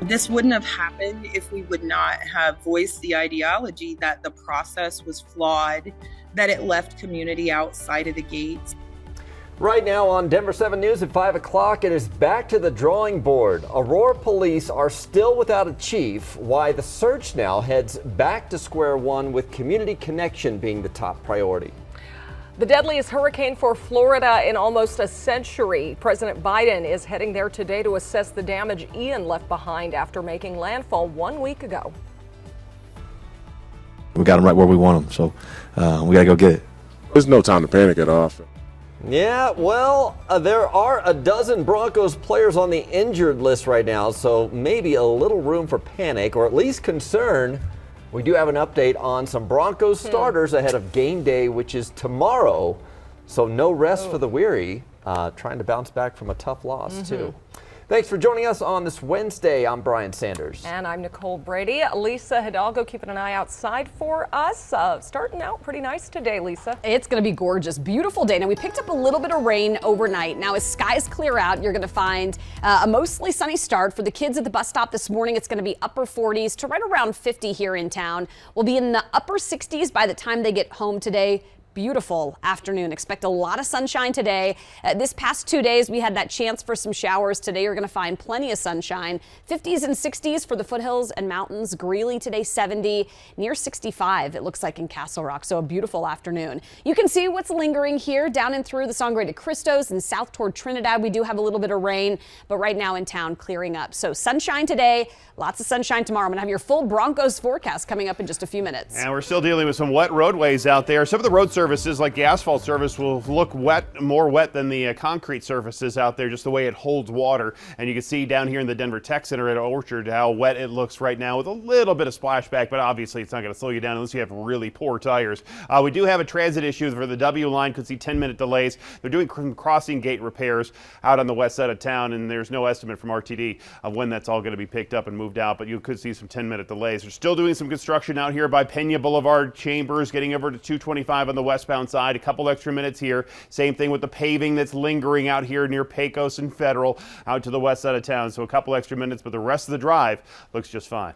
This wouldn't have happened if we would not have voiced the ideology that the process was flawed, that it left community outside of the gates. Right now on Denver 7 News at 5 o'clock, it is back to the drawing board. Aurora police are still without a chief. Why the search now heads back to square one, with community connection being the top priority. The deadliest hurricane for Florida in almost a century. President Biden is heading there today to assess the damage Ian left behind after making landfall 1 week ago. We got them right where we want them, so we got to go get it. There's no time to panic at all. Yeah, well, there are a dozen Broncos players on the injured list right now, so maybe a little room for panic, or at least concern. We do have an update on some Broncos starters ahead of game day, which is tomorrow. So no rest for the weary, trying to bounce back from a tough loss, too. Thanks for joining us on this Wednesday. I'm Brian Sanders. And I'm Nicole Brady. Lisa Hidalgo keeping an eye outside for us. Starting out pretty nice today, Lisa. It's going to be gorgeous. Beautiful day. Now, we picked up a little bit of rain overnight. Now, as skies clear out, you're going to find a mostly sunny start. For the kids at the bus stop this morning, it's going to be upper 40s to right around 50 here in town. We'll be in the upper 60s by the time they get home today. Beautiful afternoon. Expect a lot of sunshine today. This past 2 days, we had that chance for some showers. Today, you're going to find plenty of sunshine. 50s and 60s for the foothills and mountains. Greeley today, 70, near 65, it looks like in Castle Rock. So a beautiful afternoon. You can see what's lingering here down and through the Sangre de Cristos and south toward Trinidad. We do have a little bit of rain, but right now in town, clearing up. So sunshine today, lots of sunshine tomorrow. I'm going to have your full Broncos forecast coming up in just a few minutes. And we're still dealing with some wet roadways out there. Some of the road surfaces, like the asphalt surface, will look wet, more wet than the concrete surfaces out there, just the way it holds water. And you can see down here in the Denver Tech Center at Orchard how wet it looks right now, with a little bit of splashback, but obviously it's not going to slow you down unless you have really poor tires. We do have a transit issue for the W line. Could see 10-minute delays. They're doing crossing gate repairs out on the west side of town, and there's no estimate from RTD of when that's all going to be picked up and moved out, but you could see some 10-minute delays. They're still doing some construction out here by Pena Boulevard, Chambers, getting over to 225 on the westbound side. A couple extra minutes here. Same thing with the paving that's lingering out here near Pecos and Federal out to the west side of town. So a couple extra minutes, but the rest of the drive looks just fine.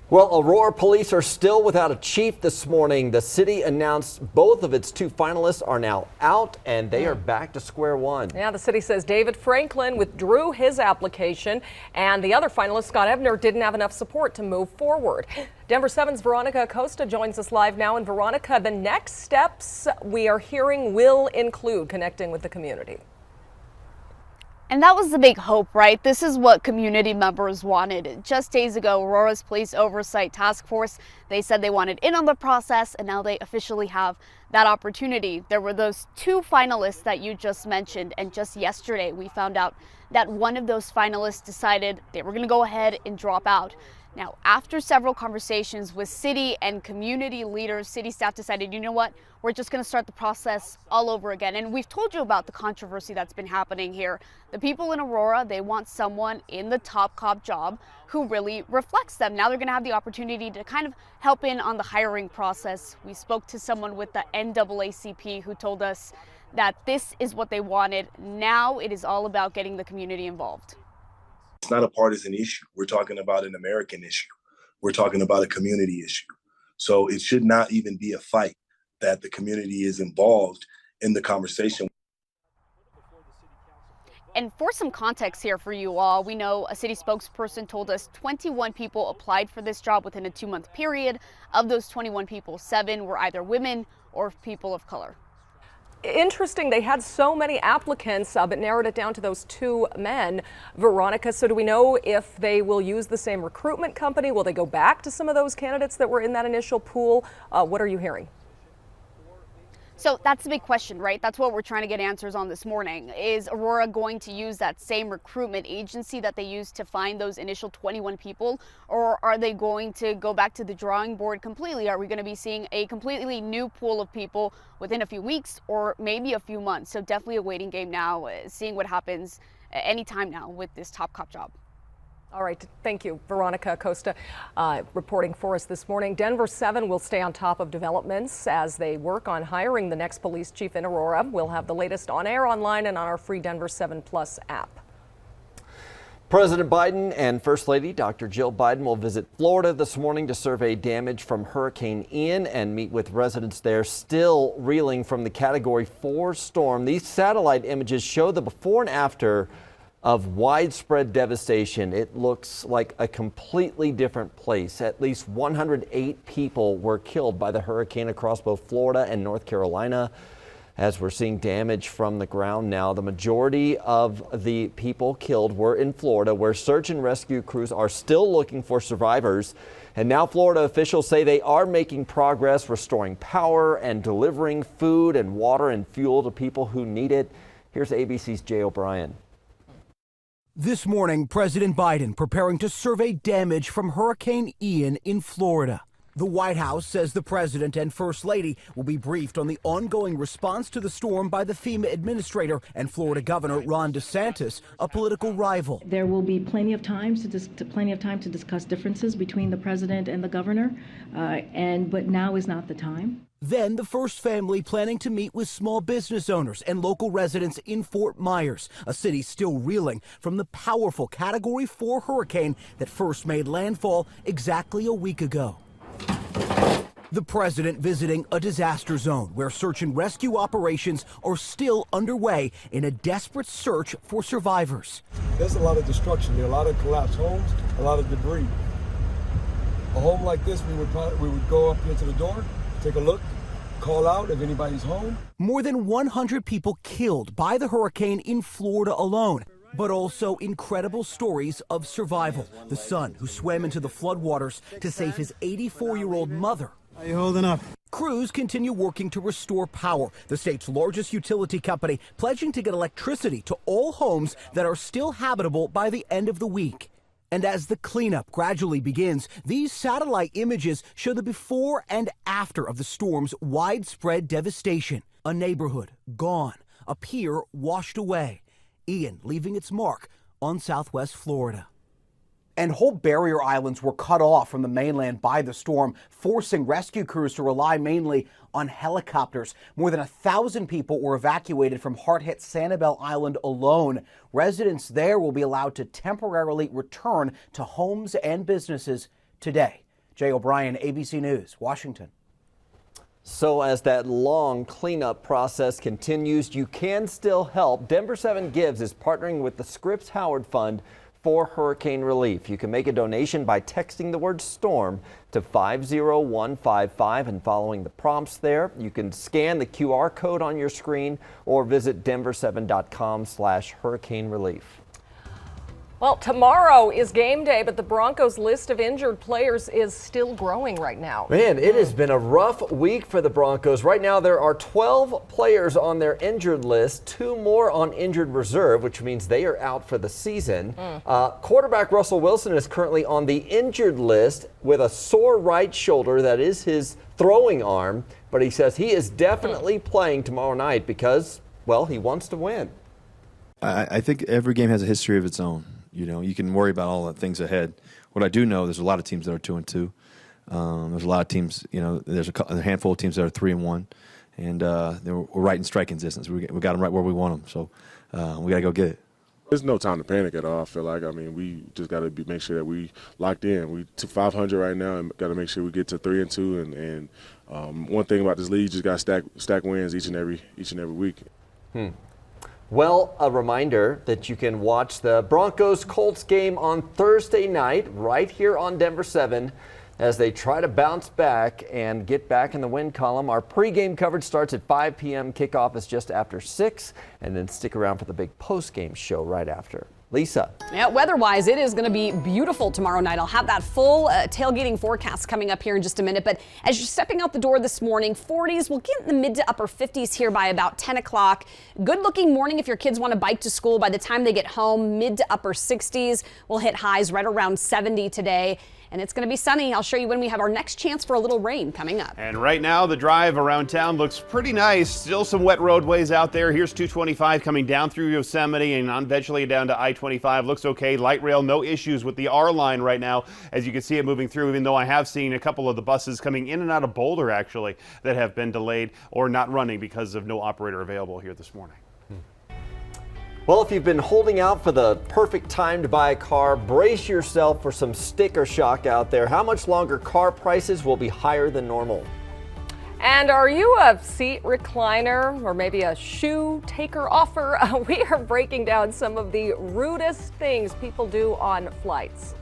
Well, Aurora police are still without a chief this morning. The city announced both of its two finalists are now out, and they are back to square one. Yeah, the city says David Franklin withdrew his application, and the other finalist, Scott Ebner, didn't have enough support to move forward. Denver 7's Veronica Acosta joins us live now. And Veronica, the next steps we are hearing will include connecting with the community. And that was the big hope, right? This is what community members wanted. Just days ago, Aurora's Police Oversight Task Force, they said they wanted in on the process, and now they officially have that opportunity. There were those two finalists that you just mentioned, and just yesterday we found out that one of those finalists decided they were going to go ahead and drop out. Now, after several conversations with city and community leaders, city staff decided, you know what, we're just going to start the process all over again. And we've told you about the controversy that's been happening here. The people in Aurora, they want someone in the top cop job who really reflects them. Now they're going to have the opportunity to kind of help in on the hiring process. We spoke to someone with the NAACP who told us that this is what they wanted. Now it is all about getting the community involved. It's not a partisan issue. We're talking about an American issue. We're talking about a community issue. So it should not even be a fight that the community is involved in the conversation. And for some context here for you all, we know a city spokesperson told us 21 people applied for this job within a 2-month period. Of those 21 people, 7 were either women or people of color. Interesting, they had so many applicants, but narrowed it down to those 2 men. Veronica, so do we know if they will use the same recruitment company? Will they go back to some of those candidates that were in that initial pool? What are you hearing? So that's the big question, right? That's what we're trying to get answers on this morning. Is Aurora going to use that same recruitment agency that they used to find those initial 21 people? Or are they going to go back to the drawing board completely? Are we going to be seeing a completely new pool of people within a few weeks or maybe a few months? So definitely a waiting game now, seeing what happens anytime now with this top cop job. All right, thank you. Veronica Acosta reporting for us this morning. Denver 7 will stay on top of developments as they work on hiring the next police chief in Aurora. We'll have the latest on air, online, and on our free Denver 7 Plus app. President Biden and First Lady Dr. Jill Biden will visit Florida this morning to survey damage from Hurricane Ian and meet with residents there still reeling from the Category 4 storm. These satellite images show the before and after of widespread devastation. It looks like a completely different place. At least 108 people were killed by the hurricane across both Florida and North Carolina. As we're seeing damage from the ground now, the majority of the people killed were in Florida, where search and rescue crews are still looking for survivors. And now Florida officials say they are making progress restoring power and delivering food and water and fuel to people who need it. Here's ABC's Jay O'Brien. This morning, President Biden preparing to survey damage from Hurricane Ian in Florida. The White House says the president and First Lady will be briefed on the ongoing response to the storm by the FEMA administrator and Florida Governor Ron DeSantis, a political rival. There will be plenty of time to discuss differences between the president and the governor, but now is not the time. Then the first family planning to meet with small business owners and local residents in Fort Myers, a city still reeling from the powerful Category 4 hurricane that first made landfall exactly a week ago. The president visiting a disaster zone where search and rescue operations are still underway in a desperate search for survivors. There's a lot of destruction. There are a lot of collapsed homes, a lot of debris. A home like this, we would go up here to the door, take a look, call out if anybody's home. More than 100 people killed by the hurricane in Florida alone, but also incredible stories of survival. The son who swam into the floodwaters to save his 84-year-old mother. How you holding up? Crews continue working to restore power. The state's largest utility company pledging to get electricity to all homes that are still habitable by the end of the week. And as the cleanup gradually begins, these satellite images show the before and after of the storm's widespread devastation. A neighborhood gone, a pier washed away. Ian leaving its mark on Southwest Florida. And whole barrier islands were cut off from the mainland by the storm, forcing rescue crews to rely mainly on helicopters. More than 1,000 people were evacuated from hard-hit Sanibel Island alone. Residents there will be allowed to temporarily return to homes and businesses today. Jay O'Brien, ABC News, Washington. So as that long cleanup process continues, you can still help. Denver 7 Gives is partnering with the Scripps Howard Fund for hurricane relief. You can make a donation by texting the word storm to 50155 and following the prompts there. You can scan the QR code on your screen or visit denver7.com/hurricane relief. Well, tomorrow is game day, but the Broncos list of injured players is still growing right now. Man, it has been a rough week for the Broncos. Right now, there are 12 players on their injured list, 2 more on injured reserve, which means they are out for the season. Quarterback Russell Wilson is currently on the injured list with a sore right shoulder. That is his throwing arm, but he says he is definitely playing tomorrow night because, well, he wants to win. I think every game has a history of its own. You know, you can worry about all the things ahead. What I do know, there's a lot of teams that are 2-2. There's a lot of teams, you know, there's a handful of teams that are 3-1. And we're right in striking distance. We got them right where we want them. So we got to go get it. There's no time to panic at all, I feel like. I mean, we just got to make sure that we locked in. We to 500 right now and got to make sure we get to 3-2. And one thing about this league, you just got to stack wins each and every week. Well, a reminder that you can watch the Broncos-Colts game on Thursday night right here on Denver 7 as they try to bounce back and get back in the win column. Our pregame coverage starts at 5 p.m. Kickoff is just after 6, and then stick around for the big postgame show right after. Lisa. Yeah, weather-wise, it is going to be beautiful tomorrow night. I'll have that full tailgating forecast coming up here in just a minute. But as you're stepping out the door this morning, 40s, we'll get in the mid to upper 50s here by about 10 o'clock. Good-looking morning if your kids want to bike to school. By the time they get home, mid to upper 60s. We'll hit highs right around 70 today. And it's going to be sunny. I'll show you when we have our next chance for a little rain coming up. And right now, the drive around town looks pretty nice. Still some wet roadways out there. Here's 225 coming down through Yosemite and eventually down to I-25. Looks okay. Light rail, no issues with the R line right now, as you can see it moving through, even though I have seen a couple of the buses coming in and out of Boulder, actually, that have been delayed or not running because of no operator available here this morning. Well, if you've been holding out for the perfect time to buy a car, brace yourself for some sticker shock out there. How much longer car prices will be higher than normal? And are you a seat recliner or maybe a shoe taker offer? We are breaking down some of the rudest things people do on flights.